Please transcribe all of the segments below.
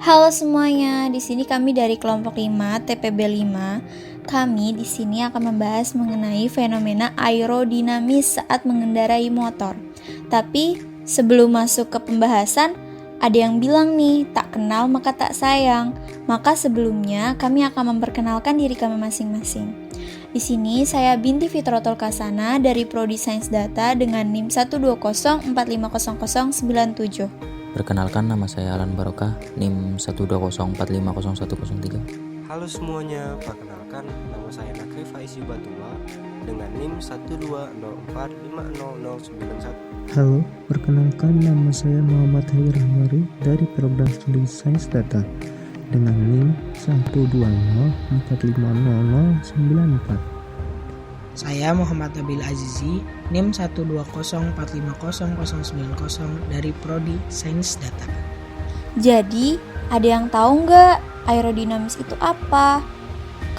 Halo semuanya, di sini kami dari kelompok 5 TPB 5. Kami di sini akan membahas mengenai fenomena aerodinamis saat mengendarai motor. Tapi sebelum masuk ke pembahasan, ada yang bilang nih, tak kenal maka tak sayang. Maka sebelumnya kami akan memperkenalkan diri kami masing-masing. Di sini saya Binti Fitrotul Kasana dari Prodi Sains Data dengan NIM 120450097. Perkenalkan, nama saya Alan Barokah, NIM 120450103. Halo semuanya, perkenalkan nama saya Nakri Faisi Batula dengan NIM 120450091. Halo, perkenalkan nama saya Muhammad Hair Rahmari dari Program Studi Sains Data dengan NIM 120450094. Saya Muhammad Nabil Azizi, NIM 120450090 dari Prodi Sains Data. Jadi, ada yang tahu nggak aerodinamis itu apa?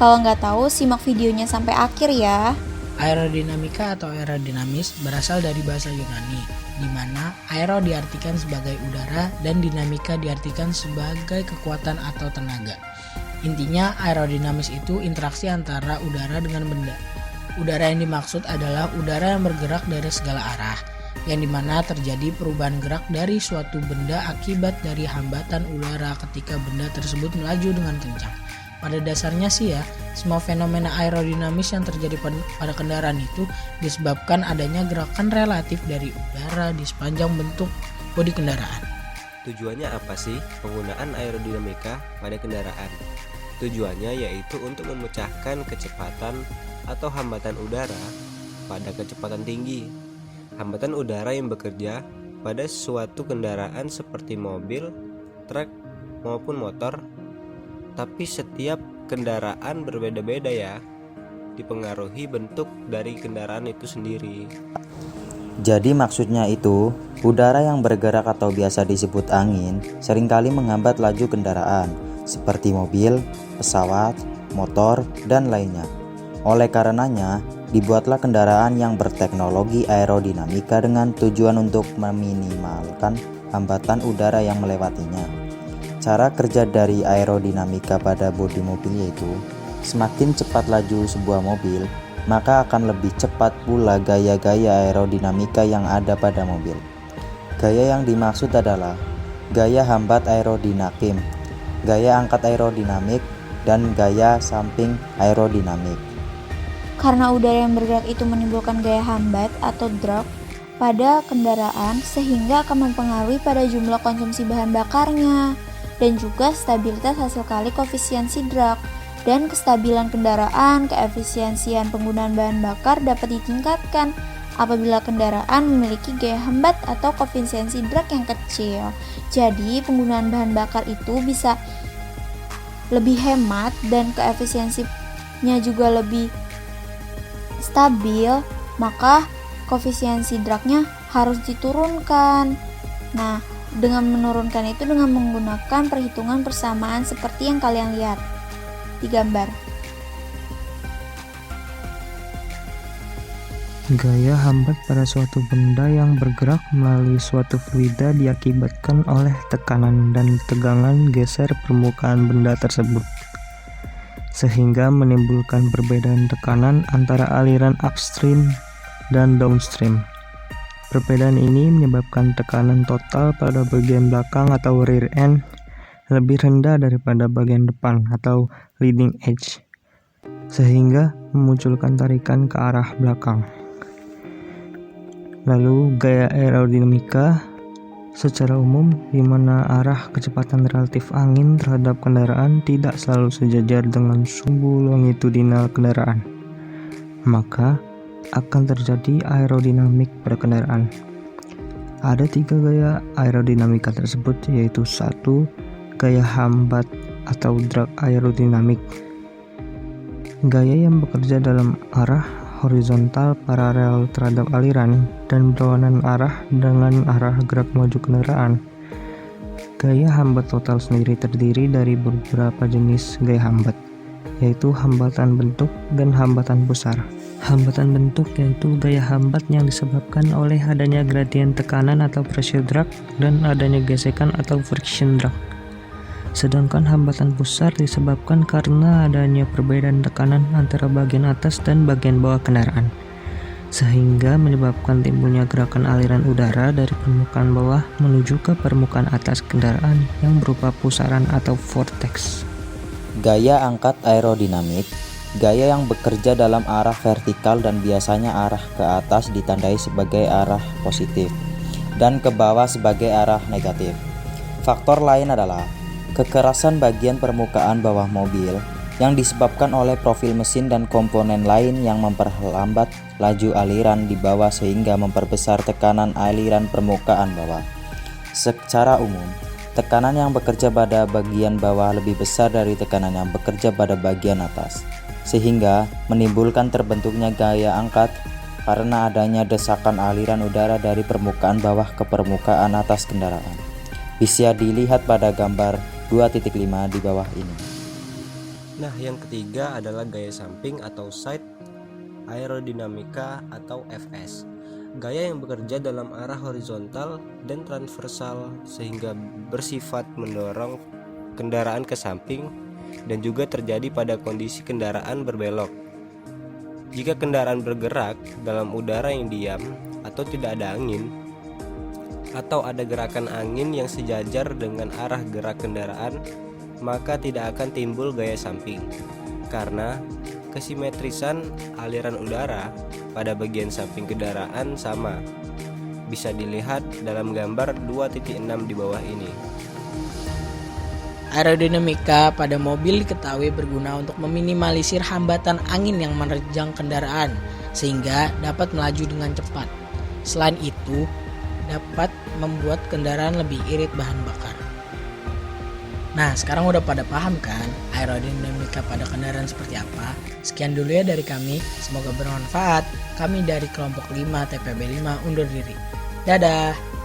Kalau nggak tahu, simak videonya sampai akhir ya. Aerodinamika atau aerodinamis berasal dari bahasa Yunani, di mana aero diartikan sebagai udara dan dinamika diartikan sebagai kekuatan atau tenaga. Intinya, aerodinamis itu interaksi antara udara dengan benda. Udara yang dimaksud adalah udara yang bergerak dari segala arah, yang dimana terjadi perubahan gerak dari suatu benda akibat dari hambatan udara ketika benda tersebut melaju dengan kencang. Pada dasarnya sih ya, semua fenomena aerodinamis yang terjadi pada kendaraan itu disebabkan adanya gerakan relatif dari udara di sepanjang bentuk bodi kendaraan. Tujuannya apa sih penggunaan aerodinamika pada kendaraan? Tujuannya yaitu untuk memecahkan kecepatan atau hambatan udara pada kecepatan tinggi. Hambatan udara yang bekerja pada suatu kendaraan seperti mobil, truk, maupun motor. Tapi setiap kendaraan berbeda-beda ya, dipengaruhi bentuk dari kendaraan itu sendiri. Jadi maksudnya itu, udara yang bergerak atau biasa disebut angin seringkali menghambat laju kendaraan seperti mobil, pesawat, motor, dan lainnya. Oleh karenanya, dibuatlah kendaraan yang berteknologi aerodinamika dengan tujuan untuk meminimalkan hambatan udara yang melewatinya. Cara kerja dari aerodinamika pada bodi mobil yaitu, semakin cepat laju sebuah mobil, maka akan lebih cepat pula gaya-gaya aerodinamika yang ada pada mobil. Gaya yang dimaksud adalah gaya hambat aerodinakim, gaya angkat aerodinamik, dan gaya samping aerodinamik. Karena udara yang bergerak itu menimbulkan gaya hambat atau drag pada kendaraan sehingga akan mempengaruhi pada jumlah konsumsi bahan bakarnya dan juga stabilitas hasil kali koefisiensi drag. Dan kestabilan kendaraan, keefisiensian penggunaan bahan bakar dapat ditingkatkan apabila kendaraan memiliki gaya hambat atau koefisiensi drag yang kecil. Jadi penggunaan bahan bakar itu bisa lebih hemat dan keefisiensinya juga lebih stabil, maka koefisiensi dragnya harus diturunkan. Nah, dengan menurunkan itu dengan menggunakan perhitungan persamaan seperti yang kalian lihat di gambar. Gaya hambat pada suatu benda yang bergerak melalui suatu fluida diakibatkan oleh tekanan dan tegangan geser permukaan benda tersebut, sehingga menimbulkan perbedaan tekanan antara aliran upstream dan downstream. Perbedaan ini menyebabkan tekanan total pada bagian belakang atau rear end lebih rendah daripada bagian depan atau leading edge, sehingga memunculkan tarikan ke arah belakang. Lalu gaya aerodinamika secara umum, di mana arah kecepatan relatif angin terhadap kendaraan tidak selalu sejajar dengan sumbu longitudinal kendaraan, maka akan terjadi aerodinamik pada kendaraan. Ada 3 gaya aerodinamika tersebut, yaitu 1. Gaya hambat atau drag aerodinamik. Gaya yang bekerja dalam arah horizontal paralel terhadap aliran dan berlawanan arah dengan arah gerak maju kendaraan. Gaya hambat total sendiri terdiri dari beberapa jenis gaya hambat, yaitu hambatan bentuk dan hambatan pusar. Hambatan bentuk yaitu gaya hambat yang disebabkan oleh adanya gradien tekanan atau pressure drag dan adanya gesekan atau friction drag. Sedangkan hambatan pusar disebabkan karena adanya perbedaan tekanan antara bagian atas dan bagian bawah kendaraan, sehingga menyebabkan timbulnya gerakan aliran udara dari permukaan bawah menuju ke permukaan atas kendaraan yang berupa pusaran atau vortex. Gaya angkat aerodinamik, gaya yang bekerja dalam arah vertikal dan biasanya arah ke atas ditandai sebagai arah positif dan ke bawah sebagai arah negatif. Faktor lain adalah kekerasan bagian permukaan bawah mobil yang disebabkan oleh profil mesin dan komponen lain yang memperlambat laju aliran di bawah sehingga memperbesar tekanan aliran permukaan bawah. Secara umum, tekanan yang bekerja pada bagian bawah lebih besar dari tekanan yang bekerja pada bagian atas, sehingga menimbulkan terbentuknya gaya angkat karena adanya desakan aliran udara dari permukaan bawah ke permukaan atas kendaraan. Bisa dilihat pada gambar 2.5 di bawah ini. Nah, yang ketiga adalah gaya samping atau side aerodinamika atau FS. Gaya yang bekerja dalam arah horizontal dan transversal sehingga bersifat mendorong kendaraan ke samping dan juga terjadi pada kondisi kendaraan berbelok. Jika kendaraan bergerak dalam udara yang diam atau tidak ada angin, atau ada gerakan angin yang sejajar dengan arah gerak kendaraan, maka tidak akan timbul gaya samping karena kesimetrisan aliran udara pada bagian samping kendaraan sama. Bisa dilihat dalam gambar 2.6 di bawah ini. Aerodinamika pada mobil diketahui berguna untuk meminimalisir hambatan angin yang menerjang kendaraan sehingga dapat melaju dengan cepat. Selain itu, dapat membuat kendaraan lebih irit bahan bakar. Nah, sekarang udah pada paham kan aerodinamika pada kendaraan seperti apa? Sekian dulu ya dari kami, semoga bermanfaat. Kami dari kelompok 5 TPB 5 undur diri. Dadah.